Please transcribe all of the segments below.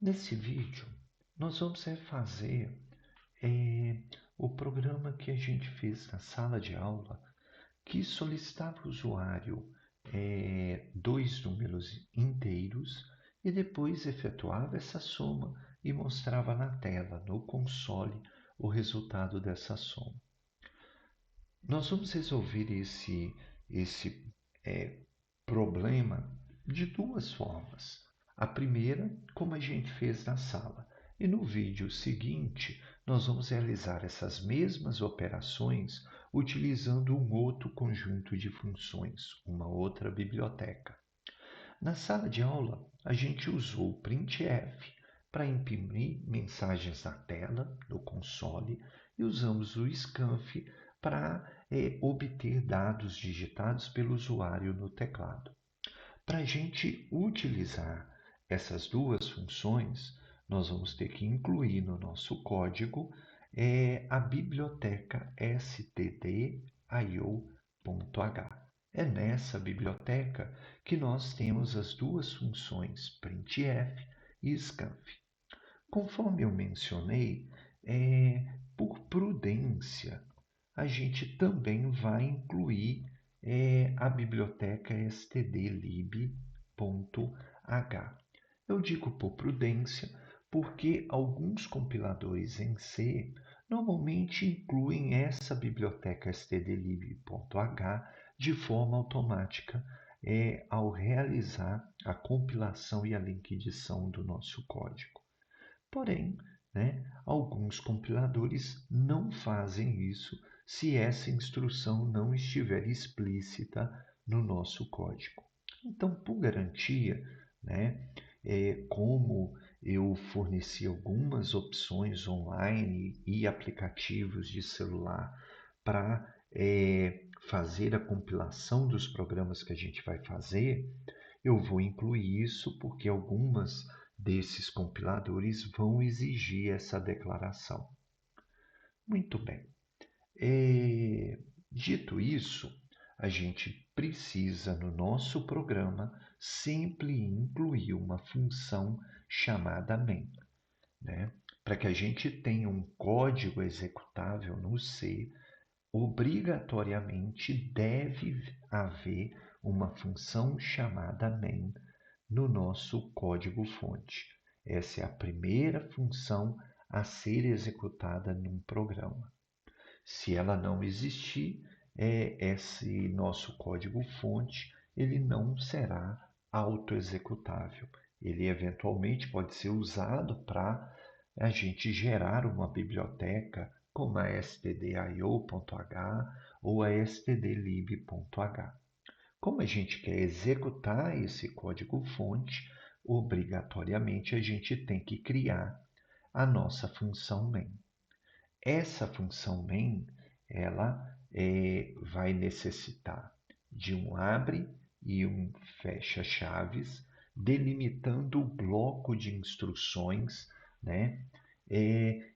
Nesse vídeo, nós vamos fazer é, o programa que a gente fez na sala de aula, que solicitava ao usuário dois números inteiros e depois efetuava essa soma e mostrava na tela, no console, o resultado dessa soma. Nós vamos resolver esse problema de duas formas. A primeira, como a gente fez na sala. E no vídeo seguinte, nós vamos realizar essas mesmas operações utilizando um outro conjunto de funções, uma outra biblioteca. Na sala de aula, a gente usou o printf para imprimir mensagens na tela, no console, e usamos o scanf para obter dados digitados pelo usuário no teclado. Para a gente utilizar essas duas funções, nós vamos ter que incluir no nosso código a biblioteca stdio.h. É nessa biblioteca que nós temos as duas funções printf e scanf. Conforme eu mencionei, por prudência, a gente também vai incluir a biblioteca stdlib.h. Eu digo por prudência porque alguns compiladores em C normalmente incluem essa biblioteca stdlib.h de forma automática ao realizar a compilação e a linkedição do nosso código. Porém, alguns compiladores não fazem isso se essa instrução não estiver explícita no nosso código. Então, por garantia, como eu forneci algumas opções online e aplicativos de celular para fazer a compilação dos programas que a gente vai fazer, eu vou incluir isso porque algumas desses compiladores vão exigir essa declaração. Muito bem. Dito isso, a gente precisa no nosso programa sempre incluir uma função chamada main, para que a gente tenha um código executável no C, obrigatoriamente deve haver uma função chamada main no nosso código-fonte. Essa é a primeira função a ser executada num programa. Se ela não existir, esse nosso código-fonte ele não será autoexecutável. Ele eventualmente pode ser usado para a gente gerar uma biblioteca como a stdio.h ou a stdlib.h. Como a gente quer executar esse código-fonte, obrigatoriamente a gente tem que criar a nossa função main. Essa função main, ela vai necessitar de um abre e um fecha chaves, delimitando o bloco de instruções,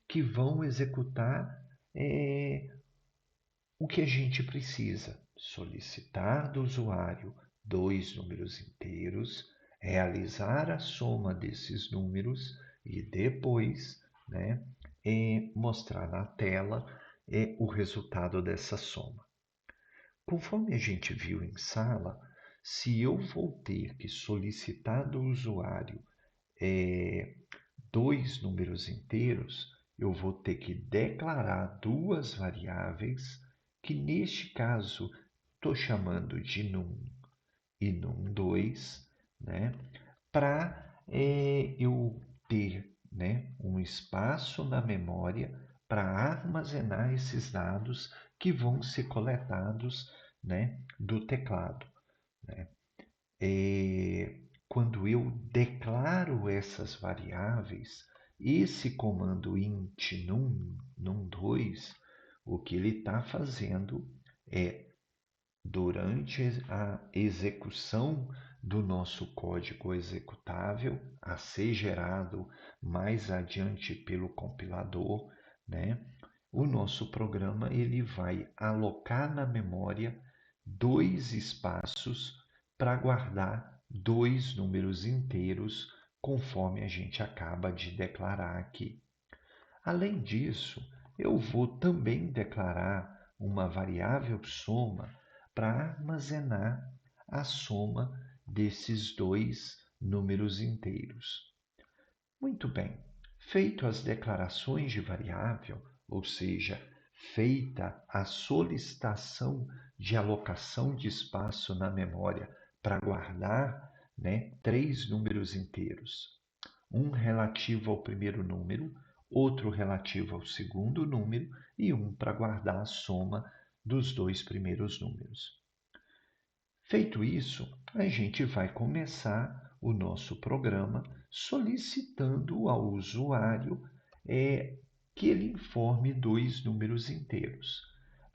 que vão executar o que a gente precisa: solicitar do usuário dois números inteiros, realizar a soma desses números e depois mostrar na tela o resultado dessa soma. Conforme a gente viu em sala, se eu vou ter que solicitar do usuário dois números inteiros, eu vou ter que declarar duas variáveis, que neste caso estou chamando de num e num2, para eu ter um espaço na memória para armazenar esses dados que vão ser coletados do teclado. Quando eu declaro essas variáveis, esse comando int num2, o que ele está fazendo é, durante a execução do nosso código executável, a ser gerado mais adiante pelo compilador, o nosso programa ele vai alocar na memória dois espaços para guardar dois números inteiros conforme a gente acaba de declarar aqui. Além disso, eu vou também declarar uma variável soma para armazenar a soma desses dois números inteiros. Muito bem, feito as declarações de variável, ou seja, feita a solicitação de alocação de espaço na memória para guardar, três números inteiros, um relativo ao primeiro número, outro relativo ao segundo número e um para guardar a soma dos dois primeiros números. Feito isso, a gente vai começar o nosso programa solicitando ao usuário que ele informe dois números inteiros.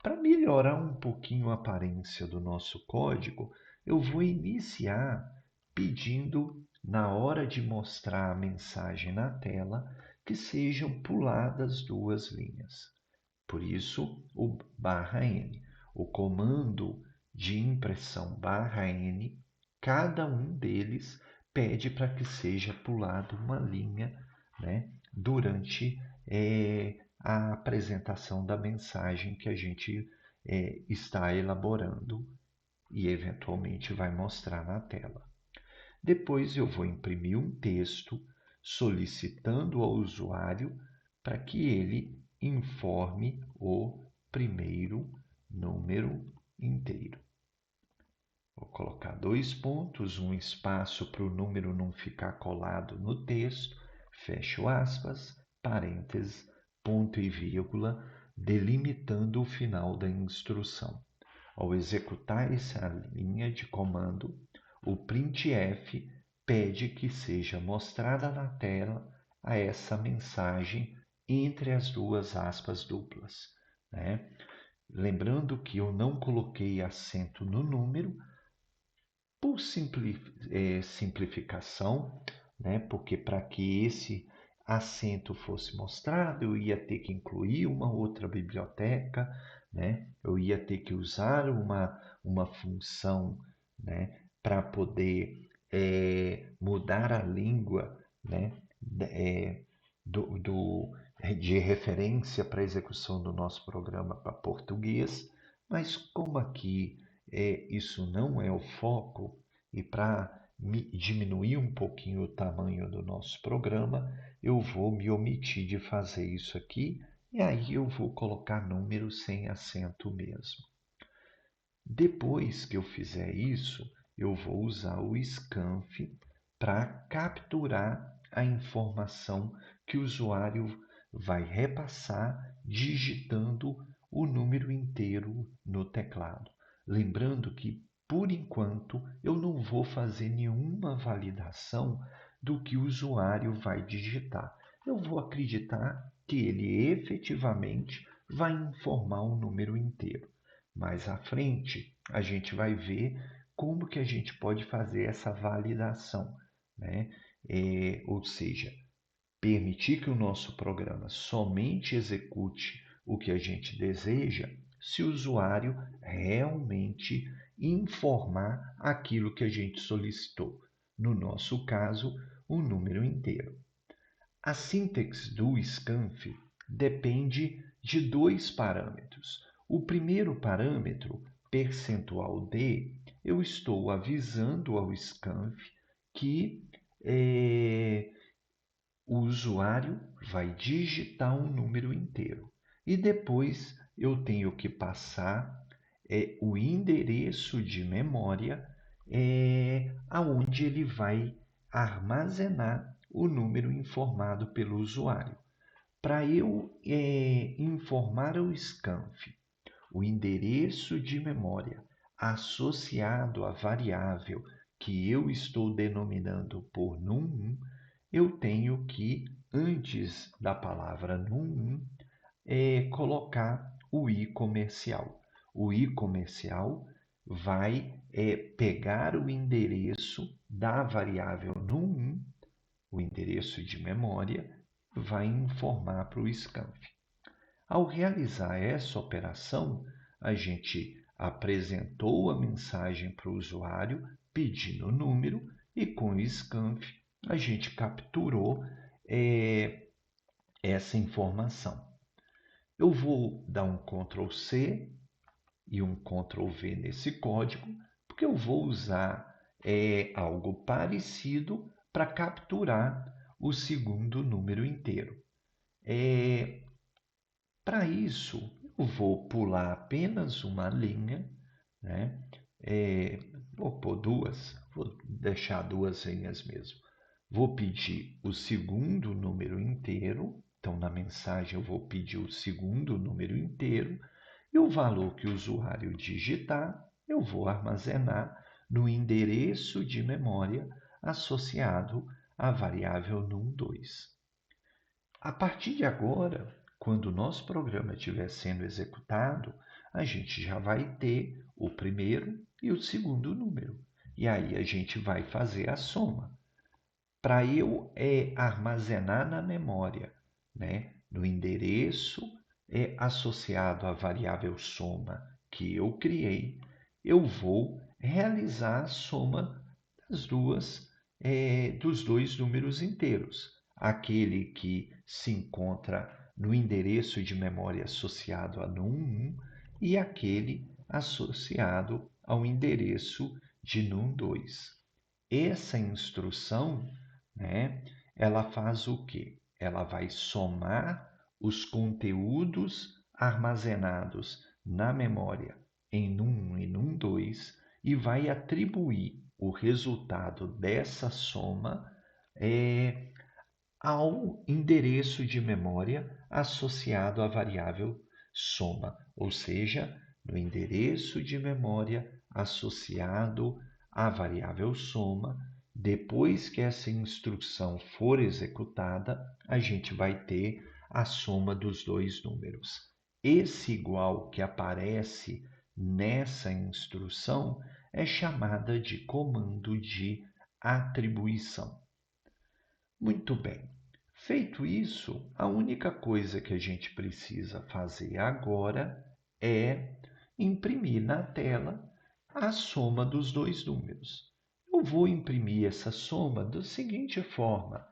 Para melhorar um pouquinho a aparência do nosso código, eu vou iniciar pedindo, na hora de mostrar a mensagem na tela, que sejam puladas duas linhas. Por isso, o /n. O comando de impressão /n, cada um deles pede para que seja pulado uma linha, durante a apresentação da mensagem que a gente está elaborando e eventualmente vai mostrar na tela. Depois eu vou imprimir um texto solicitando ao usuário para que ele informe o primeiro número inteiro. Vou colocar dois pontos, um espaço para o número não ficar colado no texto, fecho aspas, parênteses, ponto e vírgula, delimitando o final da instrução. Ao executar essa linha de comando, o printf pede que seja mostrada na tela essa mensagem entre as duas aspas duplas. Lembrando que eu não coloquei acento no número, por simplificação, porque para que esse acento fosse mostrado, eu ia ter que incluir uma outra biblioteca, eu ia ter que usar uma função para poder mudar a língua de referência para a execução do nosso programa para português, mas como aqui isso não é o foco, e para diminuir um pouquinho o tamanho do nosso programa, eu vou me omitir de fazer isso aqui, e aí eu vou colocar número sem acento mesmo. Depois que eu fizer isso, eu vou usar o scanf para capturar a informação que o usuário vai repassar digitando o número inteiro no teclado. Lembrando que, por enquanto, eu não vou fazer nenhuma validação do que o usuário vai digitar. Eu vou acreditar que ele efetivamente vai informar o número inteiro. Mais à frente, a gente vai ver como que a gente pode fazer essa validação, ou seja, permitir que o nosso programa somente execute o que a gente deseja se o usuário realmente informar aquilo que a gente solicitou. No nosso caso, o número inteiro. A sintaxe do scanf depende de dois parâmetros. O primeiro parâmetro, percentual %d, eu estou avisando ao scanf que o usuário vai digitar um número inteiro. E depois eu tenho que passar o endereço de memória aonde ele vai armazenar o número informado pelo usuário. Para eu informar ao scanf o endereço de memória associado à variável que eu estou denominando por num1, eu tenho que, antes da palavra num1, colocar o i comercial. O i comercial vai pegar o endereço da variável num1, o endereço de memória, vai informar para o scanf. Ao realizar essa operação, a gente apresentou a mensagem para o usuário pedindo o número e com o scanf a gente capturou essa informação. Eu vou dar um Ctrl C e um Ctrl V nesse código, porque eu vou usar algo parecido para capturar o segundo número inteiro. Para isso, eu vou pular apenas uma linha, né? Vou pôr duas, vou deixar duas linhas mesmo. Vou pedir o segundo número inteiro, então na mensagem eu vou pedir o segundo número inteiro, e o valor que o usuário digitar, eu vou armazenar no endereço de memória associado à variável num2. A partir de agora, quando o nosso programa estiver sendo executado, a gente já vai ter o primeiro e o segundo número. E aí a gente vai fazer a soma. Para eu armazenar na memória, né, no endereço associado à variável soma que eu criei, eu vou realizar a soma dos dois números inteiros. Aquele que se encontra no endereço de memória associado a num1 e aquele associado ao endereço de num2. Essa instrução, né, ela faz o quê? Ela vai somar os conteúdos armazenados na memória em num1 e num2 e vai atribuir o resultado dessa soma ao endereço de memória associado à variável soma, ou seja, no endereço de memória associado à variável soma, depois que essa instrução for executada, a gente vai ter a soma dos dois números. Esse igual que aparece nessa instrução é chamada de comando de atribuição. Muito bem. Feito isso, a única coisa que a gente precisa fazer agora é imprimir na tela a soma dos dois números. Eu vou imprimir essa soma da seguinte forma.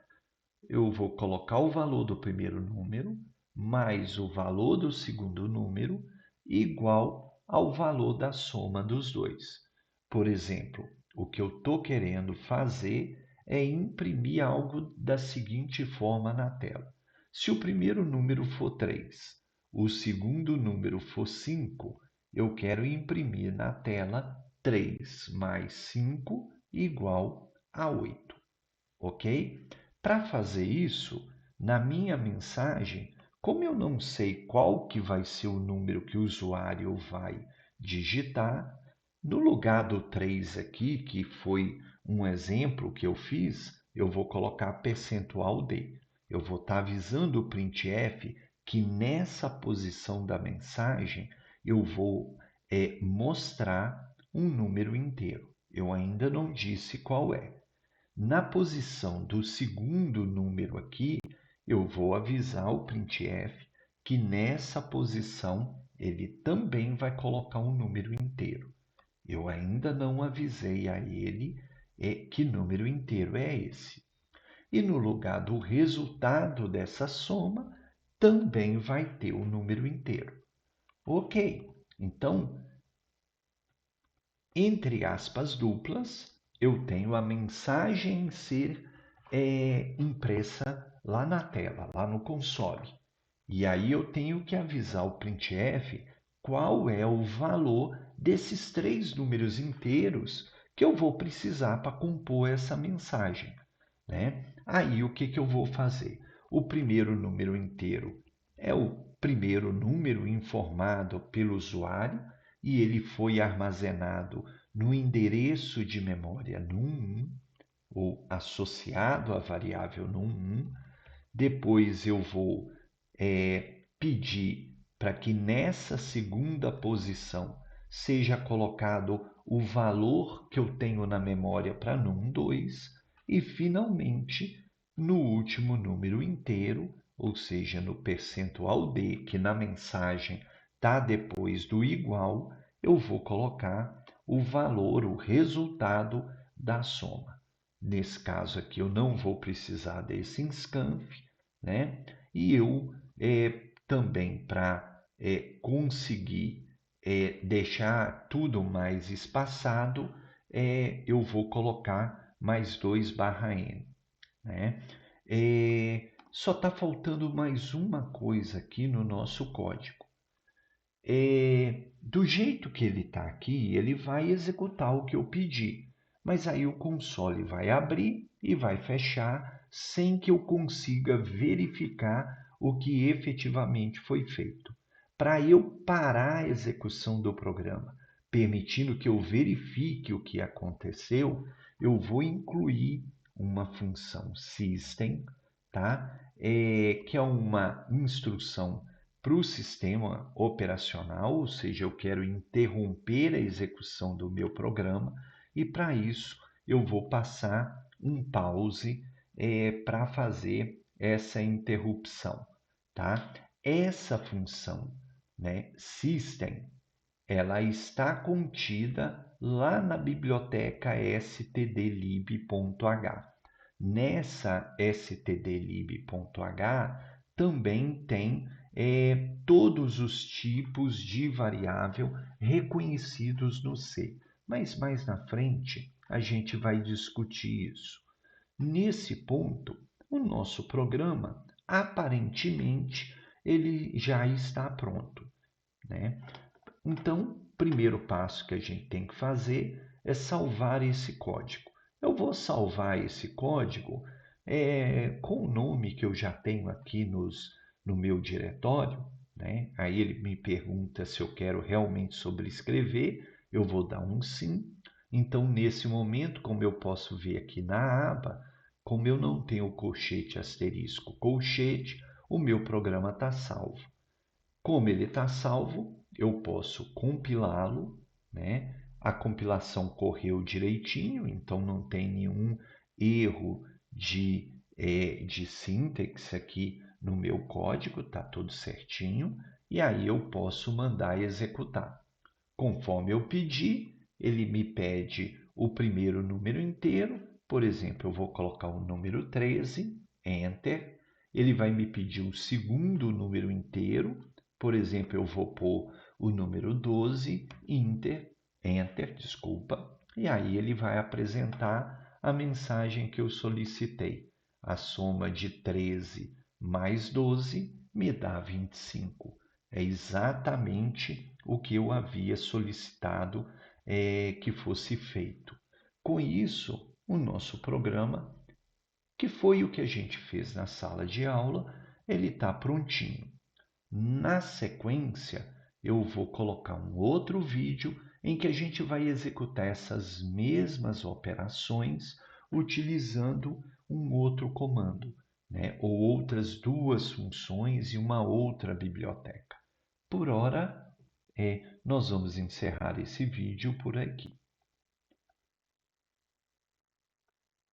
Eu vou colocar o valor do primeiro número mais o valor do segundo número igual ao valor da soma dos dois. Por exemplo, o que eu estou querendo fazer é imprimir algo da seguinte forma na tela. Se o primeiro número for 3, o segundo número for 5, eu quero imprimir na tela 3 mais 5 igual a 8. Ok? Para fazer isso, na minha mensagem, como eu não sei qual que vai ser o número que o usuário vai digitar, no lugar do 3 aqui, que foi um exemplo que eu fiz, eu vou colocar percentual %D. Eu vou estar avisando o printf que nessa posição da mensagem eu vou mostrar um número inteiro. Eu ainda não disse qual é. Na posição do segundo número aqui, eu vou avisar o printf que nessa posição ele também vai colocar um número inteiro. Eu ainda não avisei a ele que número inteiro é esse. E no lugar do resultado dessa soma, também vai ter o número inteiro. Ok, então, entre aspas duplas, eu tenho a mensagem ser impressa lá na tela, lá no console. E aí eu tenho que avisar o printf qual é o valor desses três números inteiros que eu vou precisar para compor essa mensagem, né? Aí o que eu vou fazer? O primeiro número inteiro é o primeiro número informado pelo usuário e ele foi armazenado no endereço de memória num1 ou associado à variável num1. Depois eu vou pedir para que nessa segunda posição seja colocado o valor que eu tenho na memória para num2 e, finalmente, no último número inteiro, ou seja, no percentual %D, que na mensagem está depois do igual, eu vou colocar o valor, o resultado da soma. Nesse caso aqui, eu não vou precisar desse scanf, né? E eu também, para conseguir deixar tudo mais espaçado, eu vou colocar mais 2/n, né? Só está faltando mais uma coisa aqui no nosso código. Do jeito que ele está aqui, ele vai executar o que eu pedi, mas aí o console vai abrir e vai fechar sem que eu consiga verificar o que efetivamente foi feito. Para eu parar a execução do programa, permitindo que eu verifique o que aconteceu, eu vou incluir uma função system, tá? Que é uma instrução para o sistema operacional, ou seja, eu quero interromper a execução do meu programa, e para isso eu vou passar um pause para fazer essa interrupção, tá? Essa função, né, system, ela está contida lá na biblioteca stdlib.h. Nessa stdlib.h também tem todos os tipos de variável reconhecidos no C. Mas mais na frente a gente vai discutir isso. Nesse ponto, o nosso programa, aparentemente, ele já está pronto, né? Então, o primeiro passo que a gente tem que fazer é salvar esse código. Eu vou salvar esse código com o nome que eu já tenho aqui no meu diretório, né? Aí ele me pergunta se eu quero realmente sobrescrever, eu vou dar um sim. Então, nesse momento, como eu posso ver aqui na aba, como eu não tenho o colchete asterisco colchete, o meu programa está salvo. Como ele está salvo, eu posso compilá-lo, né? A compilação correu direitinho, então não tem nenhum erro de sintaxe aqui no meu código, está tudo certinho. E aí eu posso mandar executar. Conforme eu pedi, ele me pede o primeiro número inteiro. Por exemplo, eu vou colocar o número 13, Enter. Ele vai me pedir o segundo número inteiro. Por exemplo, eu vou pôr o número 12, Enter, desculpa. E aí ele vai apresentar a mensagem que eu solicitei. A soma de 13 mais 12 me dá 25. É exatamente o que eu havia solicitado que fosse feito. Com isso, o nosso programa, que foi o que a gente fez na sala de aula, ele está prontinho. Na sequência, eu vou colocar um outro vídeo em que a gente vai executar essas mesmas operações utilizando um outro comando, né? Ou outras duas funções e uma outra biblioteca. Por hora, nós vamos encerrar esse vídeo por aqui.